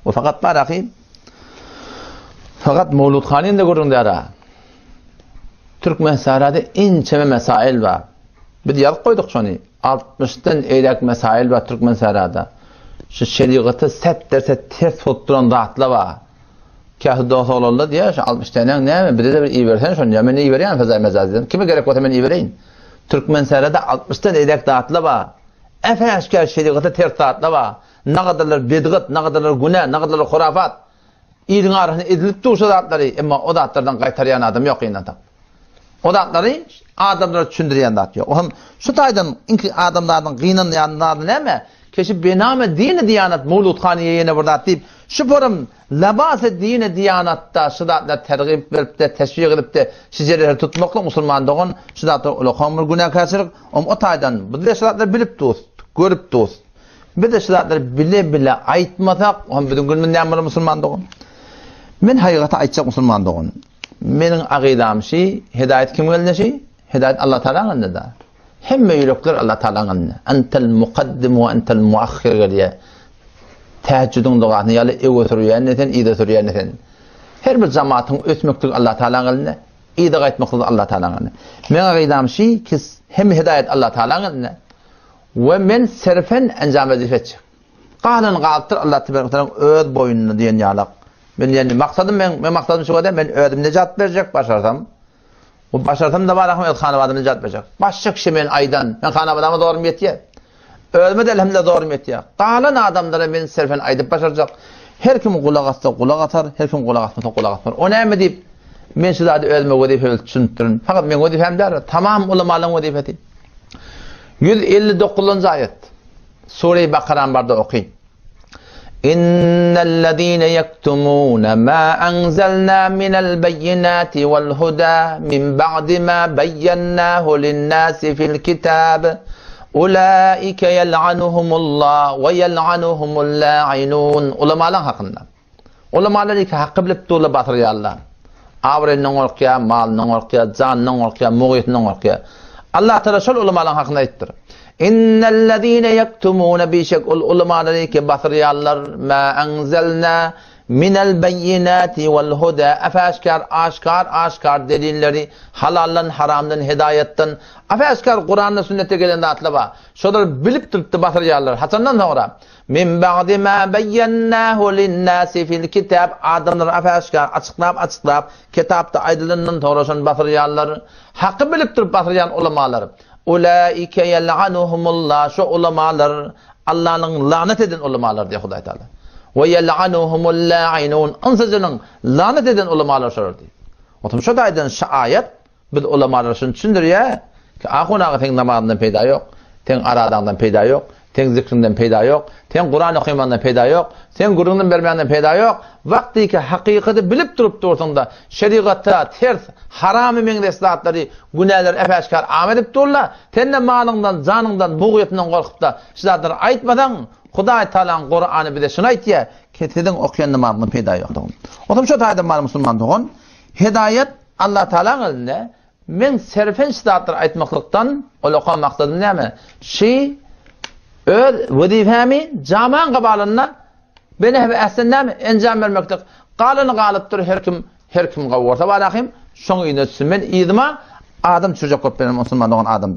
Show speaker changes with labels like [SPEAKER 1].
[SPEAKER 1] O fakat var akıyım. Fakat Mevlud Khan'ın da görün ara. Türkmen Sahra'da inçeme mesail var. Biz yazıp koyduk şunu. 60'tan eylek mesail var Türkmen Sahra'da. Şu şeriatı set derse ters tutturan dağıtla var. Kâhı doğsa olurlar diye 60 tane ne mi? Bir de iyi versen şunu. Ya ben iyi vereyim fazla mezaziden. Kime gerek var ben iyi vereyim? Türkmen Sahra'da 60'tan eylek dağıtla var. Efe aşkar şeriatı ters dağıtla var. Ne kadarlar bidgat, ne kadarlar günah, ne kadarlar hurafat. İyinin arasında edilip dursa dağıtları. Ama o dağıtlardan kaytarıyan adam yok yine adam. O dağıtları adamlara düşündüren dağıt yok. Oğlum şu taydan inki adamlardan kıyınan yanlardan ne mi? Keşi bename dini diyanat Mevlud Khan'ı yine burada deyip şu forum labas-ı dini diyanatta şu dağıtlar tergib verip de teşvik edip de şicereleri tutmakla Müslümanlığın şu dağıtlar ulu kamur günahkarçılık o taydan bu da şu dağıtlar bilip dost, görüp dost. Bir de şu dağıtlar bile aytmasak o bütün gün ne Müslümanlığın. Men haqiqata aytsak Müslümanlığın. Menin aqidam şey, hidayet kim geldi şey? Hidayet Allah Teala'nın da. Hemme yürekler Allah Teala'nın. Entel muqaddim ve entel muakhir diye. Teheccüdün doğasını yalı ev sürüyen neten, iyi sürüyen neten. Her bir cemaatin ötmeklik Allah Teala'nın, iyi de gaytmeklik Allah Teala'nın. Men aqidam şey ki hem hidayet Allah Teala'nın ve men serfen encam vazifetçi. Qalan qaltır Allah Teala'nın öz boyununu diyen yalaq. Ben yani maksadım ben maksadım şu kadar ben ödüm necat verecek başarsam. O başarsam da var Ahmet Khan'a adım necat verecek. Başka kişi men aydan ben Khan'a adamı doğrum yetiye. Ödümü de elhamdülillah doğrum yetiye. Qalan adamlara ben serfen aydıp başaracak. Her kim kulak atsa kulak atar, her kim kulak atmasa kulak atmaz. O ne mi deyip men şu da ödüme vazife ölçüntürün. Fakat men vazifem der. Tamam ulamaların vazifeti. 159. ayet. Sure-i Bakara'nın barda okuyun. İnnellezîne yektumûne mâ enzelnâ minel beyinâti vel hudâ min ba'di mâ beyyennâhu linnâsi fil kitâb ulâike yel'anuhumullâh ve yel'anuhumul lâ'inûn. Ulamalar hakkında. Ulamalar iki hakkı bilip dolu batırıyarlar. Avrenin orkaya, malının orkaya, canının orkaya, muğyetinin orkaya. Allah Teala şol ulamalar hakkında ettir. İnnellezîne yektumûne bişek ulamaları ki batırıyarlar mâ enzelnâ minel beyinâti vel hudâ aşkar delilleri halallan haramdan hidayetten aşkar Kur'an'da sünnete gelen dağıtla var. Şolar bilip tutup batırıyarlar. Hasandan sonra min ba'di mâ beyyennâhu linnâsi fil kitâb adamlar aşkar açıklap kitapta aydınlığından doğrusun batırıyarlar. Hakkı bilip tutup batırıyan ulamalar. Ulaike yel'anuhumullah şu ulamalar Allah'ın lanet eden ulamalar diye Huday Teala. Ve yel'anuhumul la'inun ansızının lanet eden ulamalar şöyle diyor. Otum şu daydan şu ayet bir ulamalar şunu düşündürüyor ki ahuna ten namazından peyda yok, ten aradandan peyda yok, ten zikrinden peyda yok, ten Kur'an okumandan peyda yok, ten Kur'an'ın vermenden peyda yok. Vakti ki hakikati bilip durup durduğunda şeriatta ters haram emen eslatları günahlar epeşkar amedip durlar. Tenne malından, canından, buğyetinden korkup da sizlerden aytmadan Huday Teala'nın Kur'an'ı bir de şunu ayt ya ki sizin okuyan namazından peyda yok. Otum şu taydan var Müslüman doğun. Hidayet Allah Teala'nın elinde. Men serfen sizlerden aytmaklıktan olukan maksadım ne mi? Öz vazifemi caman kabalına beni hep aslında encam vermeklik. Qalını qalıptır her kim qavorsa var akım. Şoň ýene men ýydyma adam çocuk köp benim Müslüman olan adam.